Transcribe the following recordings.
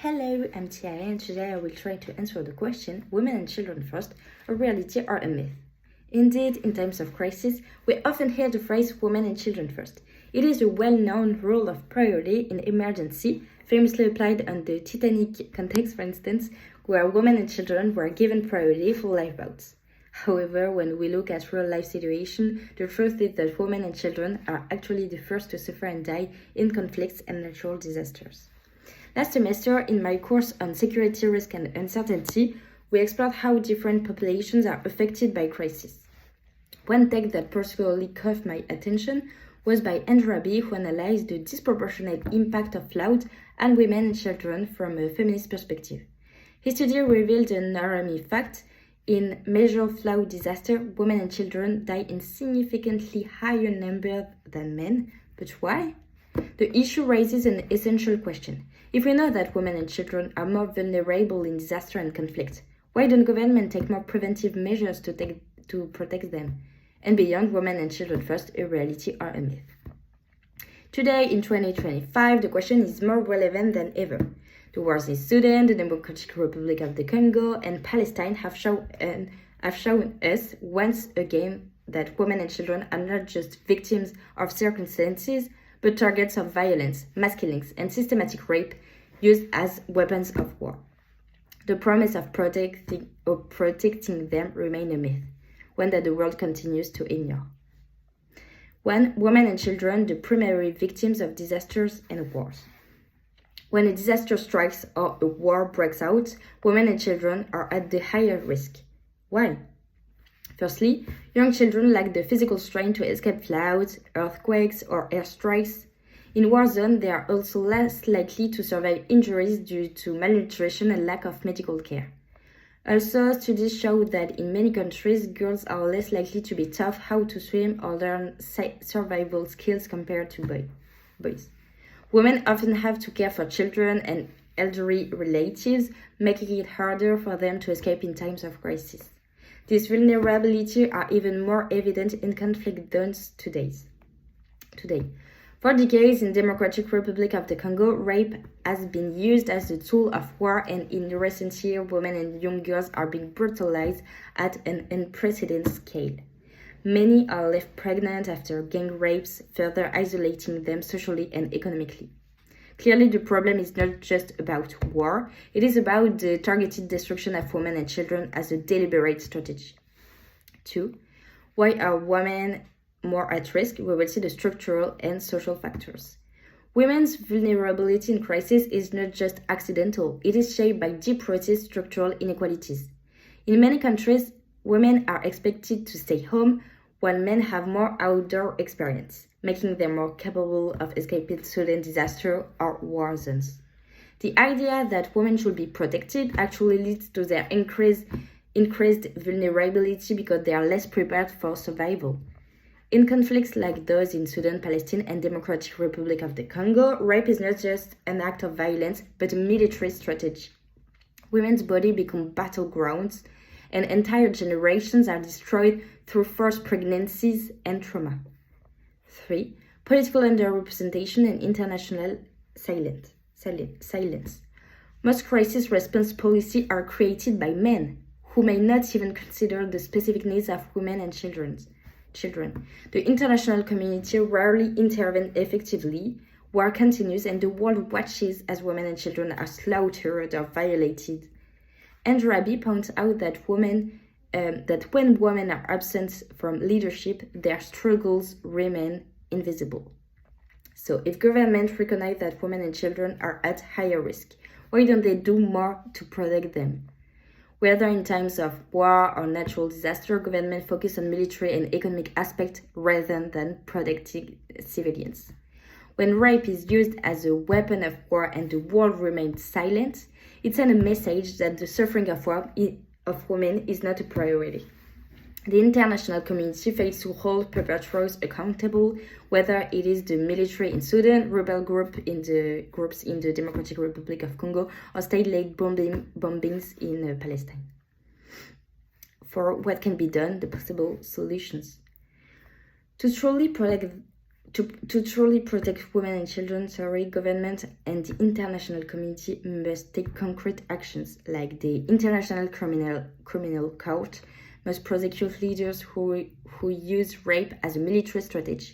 Hello, I'm Tia, and today I will try to answer the question, women and children first, a reality or a myth? Indeed, in times of crisis, we often hear the phrase women and children first. It is a well-known rule of priority in emergency, famously applied on the Titanic context, for instance, where women and children were given priority for lifeboats. However, when we look at real-life situation, the truth is that women and children are actually the first to suffer and die in conflicts and natural disasters. Last semester, in my course on security risk and uncertainty, we explored how different populations are affected by crisis. One text that particularly caught my attention was by Andrew Abbey, who analyzed the disproportionate impact of flood on women and children from a feminist perspective. His study revealed an alarming fact. In major flood disaster, women and children die in significantly higher numbers than men. But why? The issue raises an essential question. If we know that women and children are more vulnerable in disaster and conflict, why don't governments take more preventive measures to protect them? And beyond women and children first, a reality or a myth? Today, in 2025, the question is more relevant than ever. The wars in Sudan, the Democratic Republic of the Congo, and Palestine have shown us once again that women and children are not just victims of circumstances, but targets of violence, mass killings, and systematic rape used as weapons of war. The promise of protecting them remains a myth, one that the world continues to ignore. When women and children, the primary victims of disasters and wars. When a disaster strikes or a war breaks out, women and children are at the higher risk. Why? Firstly, young children lack the physical strength to escape floods, earthquakes, or airstrikes. In war zones, they are also less likely to survive injuries due to malnutrition and lack of medical care. Also, studies show that in many countries, girls are less likely to be taught how to swim or learn survival skills compared to boys. Women often have to care for children and elderly relatives, making it harder for them to escape in times of crisis. These vulnerabilities are even more evident in conflict zones today. For decades in Democratic Republic of the Congo, rape has been used as a tool of war, and in recent years, women and young girls are being brutalized at an unprecedented scale. Many are left pregnant after gang rapes, further isolating them socially and economically. Clearly, the problem is not just about war, it is about the targeted destruction of women and children as a deliberate strategy. 2. Why are women more at risk? We will see the structural and social factors. Women's vulnerability in crisis is not just accidental, it is shaped by deep-rooted structural inequalities. In many countries, women are expected to stay home, while men have more outdoor experience, making them more capable of escaping sudden disaster or war zones. The idea that women should be protected actually leads to their increased vulnerability because they are less prepared for survival. In conflicts like those in Sudan, Palestine, and Democratic Republic of the Congo, rape is not just an act of violence, but a military strategy. Women's bodies become battlegrounds, and entire generations are destroyed through forced pregnancies and trauma. 3. Political underrepresentation and international silence. Most crisis response policies are created by men, who may not even consider the specific needs of women and children. The international community rarely intervenes effectively. War continues and the world watches as women and children are slaughtered or violated. Andrew Abbey points out that when women are absent from leadership, their struggles remain invisible. So if governments recognize that women and children are at higher risk, why don't they do more to protect them? Whether in times of war or natural disaster, governments focus on military and economic aspects rather than protecting civilians. When rape is used as a weapon of war and the world remains silent, it sends a message that the suffering of women is not a priority. The international community fails to hold perpetrators accountable, whether it is the military in Sudan, rebel groups in the Democratic Republic of Congo, or state-led bombings in Palestine. For what can be done, the possible solutions. To truly protect To truly protect women and children, government and the international community must take concrete actions, like the International Criminal Court must prosecute leaders who use rape as a military strategy.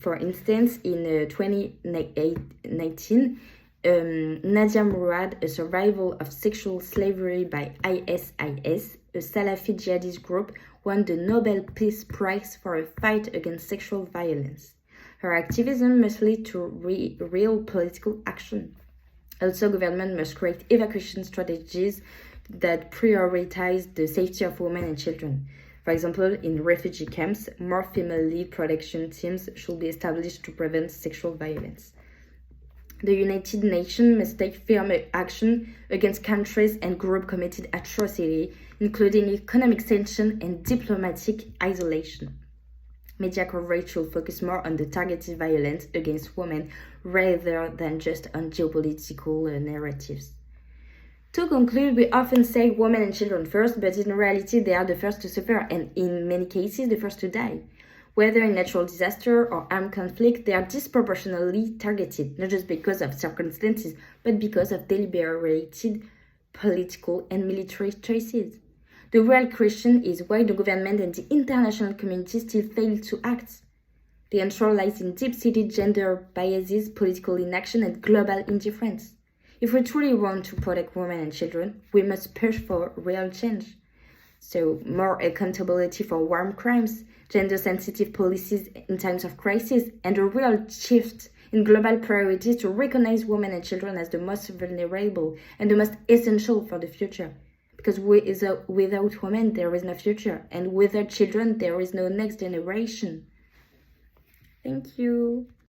For instance, in 2019, Nadia Murad, a survivor of sexual slavery by ISIS, a Salafi jihadist group, won the Nobel Peace Prize for a fight against sexual violence. Her activism must lead to real political action. Also, government must create evacuation strategies that prioritize the safety of women and children. For example, in refugee camps, more female-led protection teams should be established to prevent sexual violence. The United Nations must take firm action against countries and groups committed atrocity, including economic sanction and diplomatic isolation. Media coverage should focus more on the targeted violence against women rather than just on geopolitical narratives. To conclude, we often say women and children first, but in reality they are the first to suffer and in many cases the first to die. Whether in natural disaster or armed conflict, they are disproportionately targeted, not just because of circumstances, but because of deliberated political and military choices. The real question is why the government and the international community still fail to act. The answer lies in deep-seated gender biases, political inaction, and global indifference. If we truly want to protect women and children, we must push for real change. So, more accountability for war crimes, gender-sensitive policies in times of crisis, and a real shift in global priorities to recognize women and children as the most vulnerable and the most essential for the future. Because without women, there is no future, and without children, there is no next generation. Thank you.